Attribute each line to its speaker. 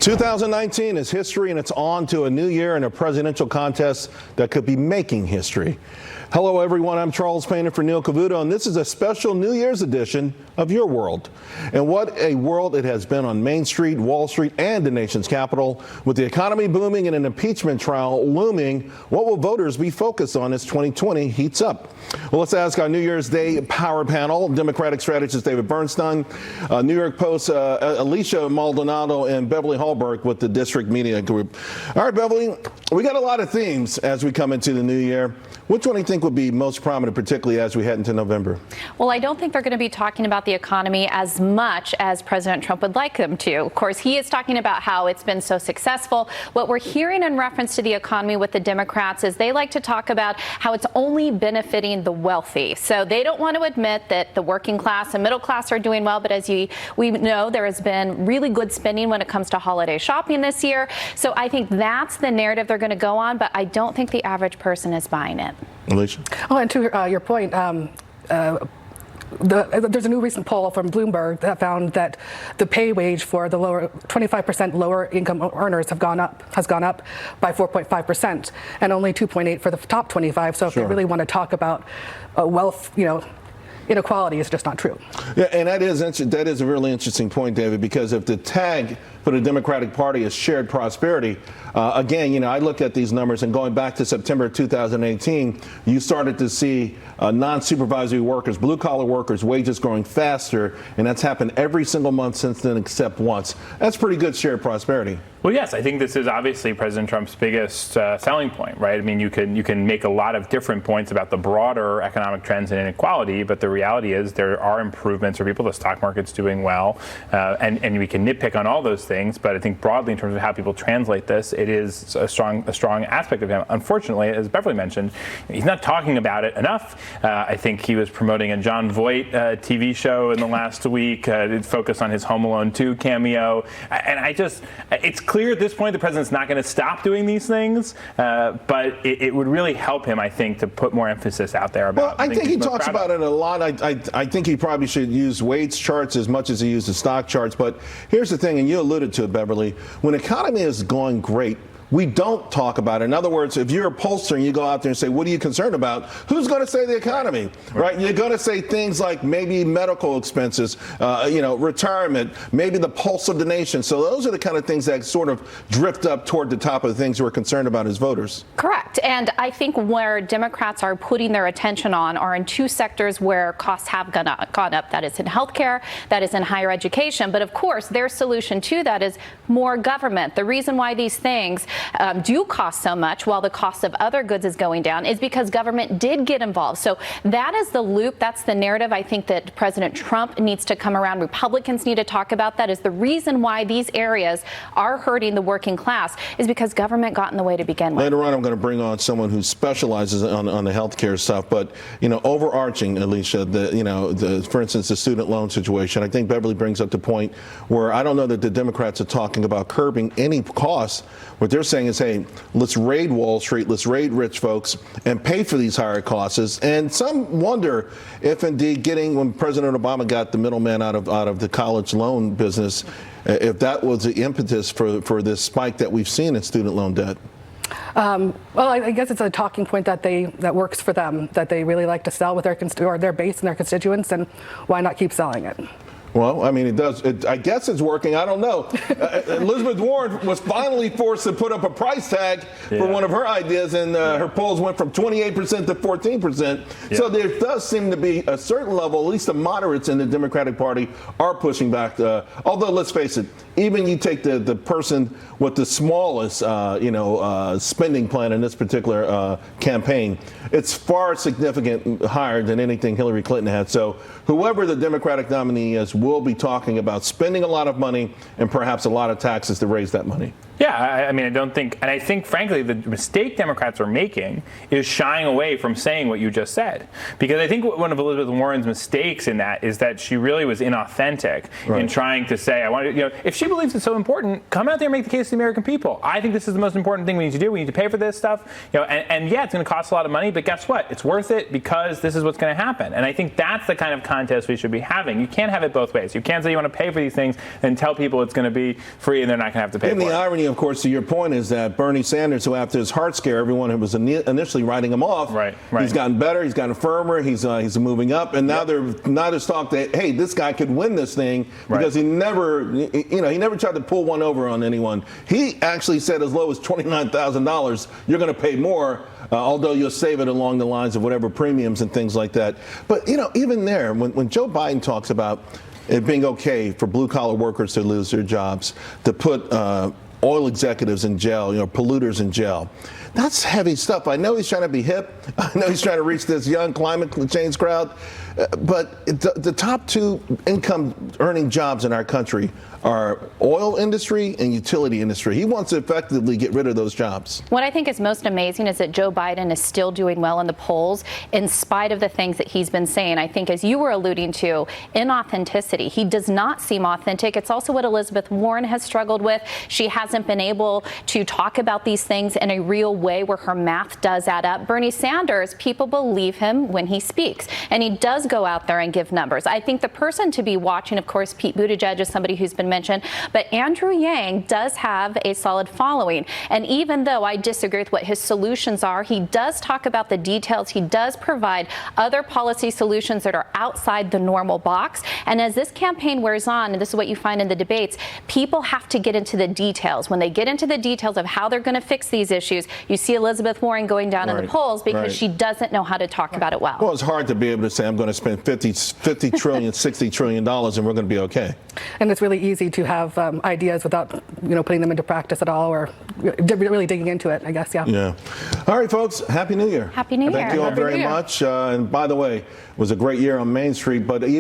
Speaker 1: 2019 is history, and it's on to a new year and a presidential contest that could be making history. Hello, everyone. I'm Charles Payne for Neil Cavuto, and this is a special New Year's edition of Your World. And what a world it has been on Main Street, Wall Street, and the nation's capital. With the economy booming and an impeachment trial looming, what will voters be focused on as 2020 heats up? Well, let's ask our New Year's Day power panel, Democratic strategist David Bernstein, New York Post Alicia Maldonado, and Beverly Hallberg with the District Media Group. All right, Beverly, we got a lot of themes as we come into the new year. Which one do you think would be most prominent, particularly as we head into November?
Speaker 2: Well, I don't think they're going to be talking about the economy as much as President Trump would like them to. Of course, he is talking about how it's been so successful. What we're hearing in reference to the economy with the Democrats is they like to talk about how it's only benefiting the wealthy. So they don't want to admit that the working class and middle class are doing well. But as we know, there has been really good spending when it comes to holiday shopping this year. So I think that's the narrative they're going to go on. But I don't think the average person is buying it.
Speaker 1: Alicia?
Speaker 3: Oh, and to your point, there's a new recent poll from Bloomberg that found that the pay wage for the 25% lower income earners has gone up by 4.5%, and only 2.8 for the top 25. So if they really want to talk about wealth, inequality is just not true.
Speaker 1: Yeah, and that is a really interesting point, David, because if the tag for the Democratic Party is shared prosperity, again, I look at these numbers, and going back to September 2018, you started to see non-supervisory workers, blue-collar workers, wages growing faster, and that's happened every single month since then except once. That's pretty good shared prosperity.
Speaker 4: Well, yes, I think this is obviously President Trump's biggest selling point, right? I mean, you can make a lot of different points about the broader economic trends and inequality, but the reality is there are improvements for people. The stock market's doing well, and we can nitpick on all those things, but I think broadly in terms of how people translate this, it is a strong aspect of him. Unfortunately, as Beverly mentioned, he's not talking about it enough. I think he was promoting a Jon Voight TV show in the last week, focused on his Home Alone 2 cameo, and it's clear at this point the president's not going to stop doing these things, but it would really help him, I think, to put more emphasis out there about.
Speaker 1: Well, I think he talks about it a lot. I think he probably should use Wade's charts as much as he uses stock charts. But here's the thing, and you alluded to it, Beverly. When the economy is going great, we don't talk about it. In other words, if you're a pollster and you go out there and say, what are you concerned about? Who's going to say the economy, right? You're going to say things like maybe medical expenses, retirement, maybe the pulse of the nation. So those are the kind of things that sort of drift up toward the top of the things we're concerned about as voters.
Speaker 2: Correct. And I think where Democrats are putting their attention on are in two sectors where costs have gone up. That is in healthcare, that is in higher education. But of course, their solution to that is more government. The reason why these things do cost so much while the cost of other goods is going down is because government did get involved. So that is the loop. That's the narrative I think that President Trump needs to come around. Republicans need to talk about that. Is the reason why these areas are hurting the working class is because government got in the way to begin with.
Speaker 1: Later on, I'm going to bring on someone who specializes on the healthcare stuff. But, overarching, Alicia, for instance, the student loan situation, I think Beverly brings up the point where I don't know that the Democrats are talking about curbing any costs. What they're saying is, hey, let's raid Wall Street, let's raid rich folks and pay for these higher costs. And some wonder if indeed when President Obama got the middleman out of the college loan business, if that was the impetus for this spike that we've seen in student loan debt.
Speaker 3: Well, I guess it's a talking point that works for them, that they really like to sell with their base and their constituents, and why not keep selling it?
Speaker 1: Well, I mean, it does. I guess it's working. I don't know. Elizabeth Warren was finally forced to put up a price tag for one of her ideas, and her polls went from 28% to 14%. Yeah. So there does seem to be a certain level, at least the moderates in the Democratic Party are pushing back. Although, let's face it, even you take the person with the smallest, spending plan in this particular campaign, it's far significant higher than anything Hillary Clinton had. So whoever the Democratic nominee is will be talking about spending a lot of money and perhaps a lot of taxes to raise that money.
Speaker 4: Yeah, I mean, I don't think, and I think, frankly, the mistake Democrats are making is shying away from saying what you just said. Because I think one of Elizabeth Warren's mistakes in that is that she really was inauthentic in trying to say, I want to, if she believes it's so important, come out there and make the case to the American people. I think this is the most important thing we need to do. We need to pay for this stuff. And yeah, it's going to cost a lot of money, but guess what? It's worth it because this is what's going to happen. And I think that's the kind of contest we should be having. You can't have it both ways. You can't say you want to pay for these things and tell people it's going to be free and they're not going to have to pay for it.
Speaker 1: The irony, of course, to your point, is that Bernie Sanders, who after his heart scare, everyone who was initially writing him off, he's gotten better, he's gotten firmer, he's moving up, and now there's talk that, hey, this guy could win this thing because he never tried to pull one over on anyone. He actually said as low as $29,000, you're going to pay more, although you'll save it along the lines of whatever premiums and things like that. But even there, when Joe Biden talks about it being okay for blue-collar workers to lose their jobs, to put oil executives in jail, polluters in jail. That's heavy stuff. I know he's trying to be hip. I know he's trying to reach this young climate change crowd. But the top two income earning jobs in our country are oil industry and utility industry. He wants to effectively get rid of those jobs.
Speaker 2: What I think is most amazing is that Joe Biden is still doing well in the polls in spite of the things that he's been saying. I think, as you were alluding to, inauthenticity. He does not seem authentic. It's also what Elizabeth Warren has struggled with. She hasn't been able to talk about these things in a real way where her math does add up. Bernie Sanders, people believe him when he speaks, and he does go out there and give numbers. I think the person to be watching, of course, Pete Buttigieg is somebody who's been mentioned, but Andrew Yang does have a solid following. And even though I disagree with what his solutions are, he does talk about the details. He does provide other policy solutions that are outside the normal box. And as this campaign wears on, and this is what you find in the debates, people have to get into the details. When they get into the details of how they're going to fix these issues, you see Elizabeth Warren going down in the polls because she doesn't know how to talk about it well.
Speaker 1: Well, it's hard to be able to say, I'm going to spend 50 trillion, $60 trillion, and we're going to be okay.
Speaker 3: And it's really easy to have ideas without, putting them into practice at all, or really digging into it, I guess. Yeah.
Speaker 1: All right, folks. Happy New Year.
Speaker 2: Happy New Year.
Speaker 1: Thank you all very much. And by the way, it was a great year on Main Street, but